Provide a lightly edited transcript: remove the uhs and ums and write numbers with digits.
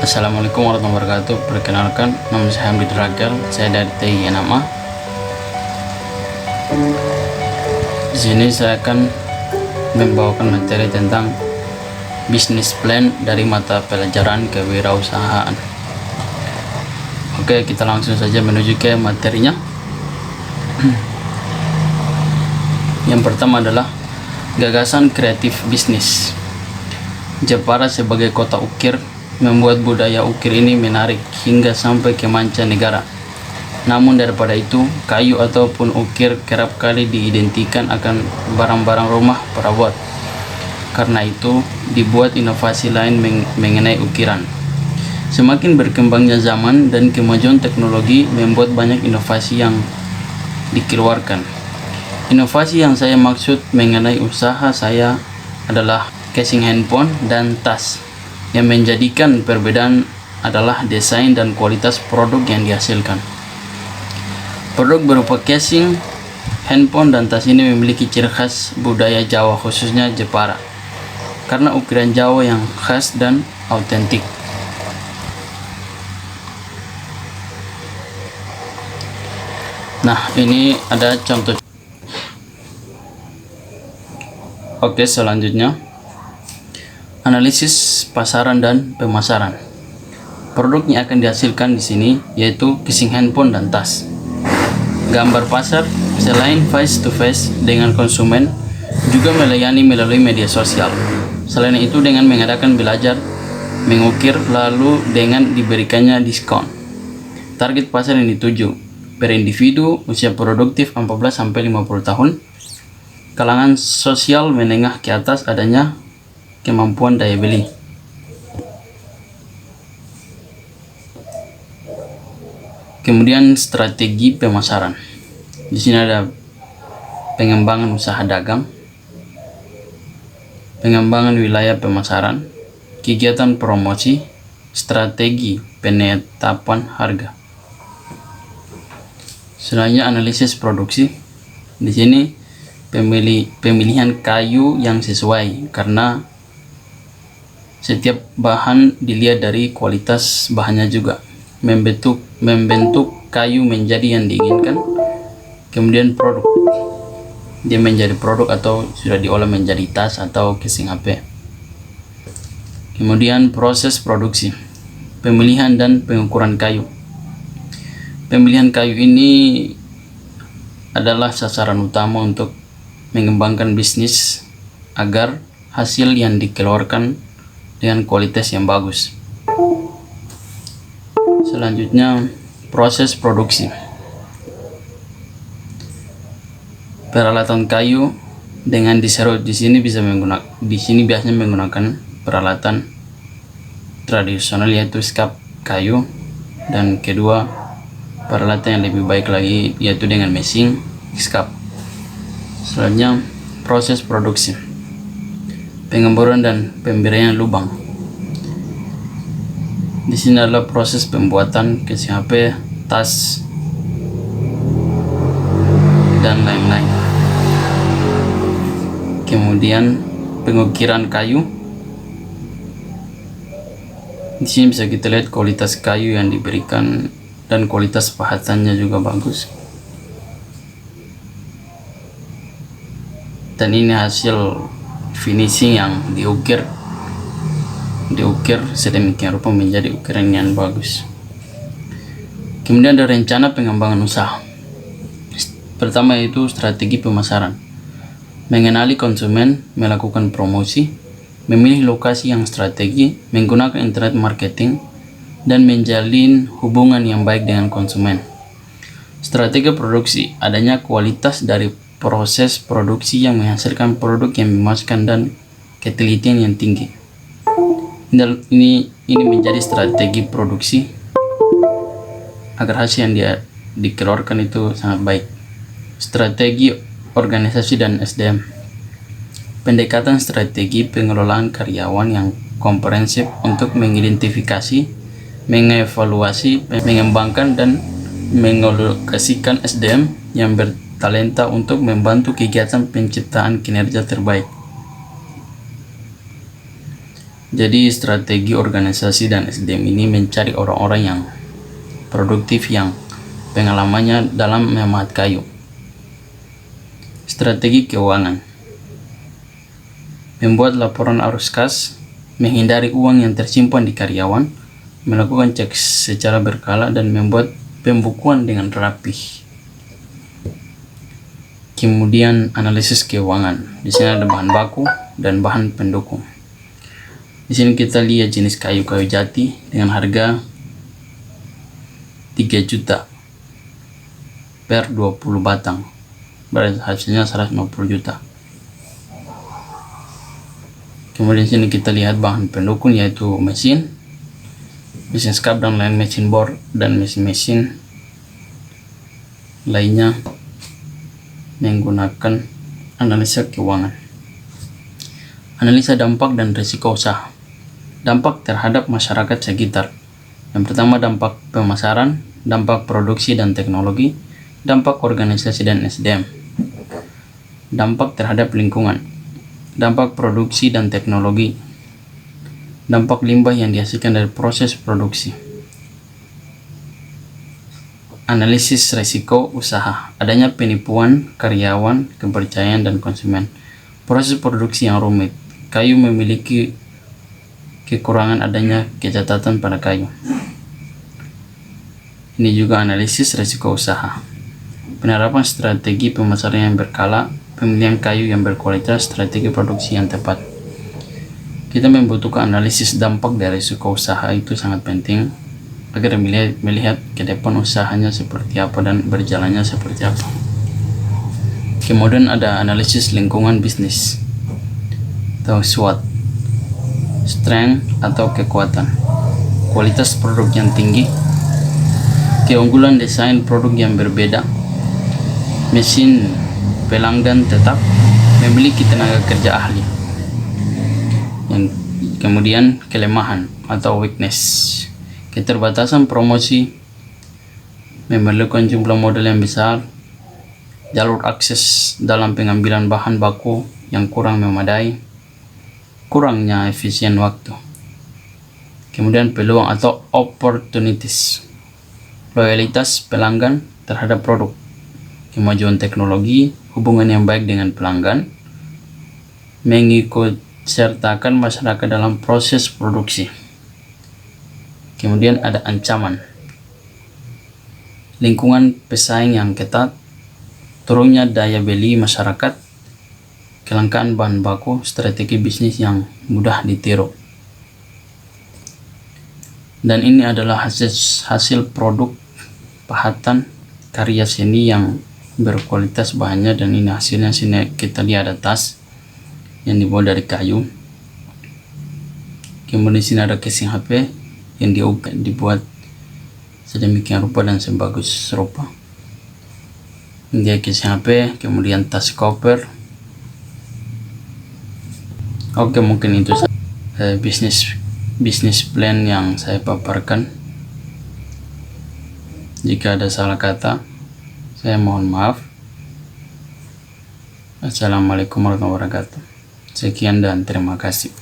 Assalamualaikum warahmatullahi wabarakatuh. Perkenalkan, nama saya Hamid Ragal. Saya dari TI NMA. Di sini saya akan membawakan materi tentang bisnis plan dari mata pelajaran kewirausahaan. Oke, kita langsung saja menuju ke materinya. Yang pertama adalah gagasan kreatif bisnis. Jepara sebagai kota ukir membuat budaya ukir ini menarik hingga sampai ke mancanegara. Namun daripada itu, kayu ataupun ukir kerap kali diidentikan akan barang-barang rumah perabot. Karena itu, dibuat inovasi lain mengenai ukiran. Semakin berkembangnya zaman dan kemajuan teknologi membuat banyak inovasi yang dikeluarkan. Inovasi yang saya maksud mengenai usaha saya adalah casing handphone dan tas. Yang menjadikan perbedaan adalah desain dan kualitas produk yang dihasilkan. Produk berupa casing, handphone, dan tas ini memiliki ciri khas budaya Jawa, khususnya Jepara, karena ukiran Jawa yang khas dan autentik. Nah, ini ada contoh. Oke, selanjutnya analisis pasaran dan pemasaran. Produk yang akan dihasilkan di sini yaitu casing handphone dan tas. Gambar pasar selain face to face dengan konsumen juga melayani melalui media sosial. Selain itu dengan mengadakan belajar mengukir lalu dengan diberikannya diskon. Target pasar yang dituju per individu usia produktif 14 sampai 50 tahun. Kalangan sosial menengah ke atas, adanya kemampuan daya beli. Kemudian strategi pemasaran. Di sini ada pengembangan usaha dagang, pengembangan wilayah pemasaran, kegiatan promosi, strategi penetapan harga. Selanjutnya analisis produksi. Di sini pemilihan kayu yang sesuai, karena setiap bahan dilihat dari kualitas bahannya juga. Membentuk kayu menjadi yang diinginkan. Kemudian produk, dia menjadi produk atau sudah diolah menjadi tas atau casing HP. Kemudian proses produksi, pemilihan dan pengukuran kayu. Pemilihan kayu ini adalah sasaran utama untuk mengembangkan bisnis agar hasil yang dikeluarkan dengan kualitas yang bagus. Selanjutnya proses produksi. Peralatan kayu dengan diserut. Di sini biasanya menggunakan peralatan tradisional yaitu skap kayu, dan kedua peralatan yang lebih baik lagi yaitu dengan mesin skap. Selanjutnya proses produksi, pengeboran dan pemberian lubang. Di sini adalah proses pembuatan casing HP, tas, dan lain-lain. Kemudian pengukiran kayu. Di sini bisa kita lihat kualitas kayu yang diberikan dan kualitas pahatannya juga bagus. Dan ini hasil finishing yang diukir sedemikian rupa menjadi ukiran yang bagus. Kemudian ada rencana pengembangan usaha. Pertama yaitu strategi pemasaran, mengenali konsumen, melakukan promosi, memilih lokasi yang strategi, menggunakan internet marketing, dan menjalin hubungan yang baik dengan konsumen. Strategi produksi, adanya kualitas dari proses produksi yang menghasilkan produk yang memuaskan dan ketelitian yang tinggi. Ini menjadi strategi produksi agar hasil yang dia dikeluarkan itu sangat baik. Strategi organisasi dan SDM, pendekatan strategi pengelolaan karyawan yang komprehensif untuk mengidentifikasi, mengevaluasi, mengembangkan, dan mengalokasikan SDM yang bertalenta untuk membantu kegiatan penciptaan kinerja terbaik. Jadi strategi organisasi dan SDM ini mencari orang-orang yang produktif yang pengalamannya dalam memahat kayu. Strategi keuangan: membuat laporan arus kas, menghindari uang yang tersimpan di karyawan, melakukan cek secara berkala, dan membuat pembukuan dengan rapi. Kemudian analisis keuangan. Di sini ada bahan baku dan bahan pendukung. Di sini kita lihat jenis kayu-kayu jati dengan harga 3 juta per 20 batang. Berarti hasilnya 150 juta. Kemudian sini kita lihat bahan pendukung, yaitu mesin skap dan lain mesin bor dan mesin lainnya menggunakan analisa keuangan. Analisa dampak dan risiko usaha. Dampak terhadap masyarakat sekitar. Yang pertama, dampak pemasaran, dampak produksi dan teknologi, dampak organisasi dan SDM. Dampak terhadap lingkungan, dampak produksi dan teknologi, dampak limbah yang dihasilkan dari proses produksi. Analisis risiko usaha, adanya penipuan karyawan, kepercayaan, dan konsumen. Proses produksi yang rumit, kayu memiliki kekurangan, adanya kecacatan pada kayu. Ini juga analisis risiko usaha. Penerapan strategi pemasaran yang berkala, pemilihan kayu yang berkualitas, strategi produksi yang tepat. Kita membutuhkan analisis dampak dari risiko usaha, itu sangat penting agar melihat ke depan usahanya seperti apa dan berjalannya seperti apa. Kemudian ada analisis lingkungan bisnis atau SWOT. Strength atau kekuatan, kualitas produk yang tinggi, keunggulan desain produk yang berbeda, mesin pelanggan tetap, memiliki tenaga kerja ahli. Yang kemudian kelemahan atau weakness, keterbatasan promosi, memerlukan jumlah modal yang besar, jalur akses dalam pengambilan bahan baku yang kurang memadai, kurangnya efisien waktu. Kemudian peluang atau opportunities, loyalitas pelanggan terhadap produk, kemajuan teknologi, hubungan yang baik dengan pelanggan, mengikut sertakan masyarakat dalam proses produksi. Kemudian ada ancaman, lingkungan pesaing yang ketat, turunnya daya beli masyarakat, kelangkaan bahan baku, strategi bisnis yang mudah ditiru. Dan ini adalah hasil produk pahatan karya seni yang berkualitas bahannya, dan ini hasilnya. Sini kita lihat ada tas yang dibuat dari kayu. Kemudian sini ada casing HP yang dibuat sedemikian rupa dan sebagus rupa. Dia casing HP, kemudian tas koper. Oke, mungkin itu bisnis plan yang saya paparkan. Jika ada salah kata, saya mohon maaf. Assalamualaikum warahmatullahi wabarakatuh. Sekian dan terima kasih.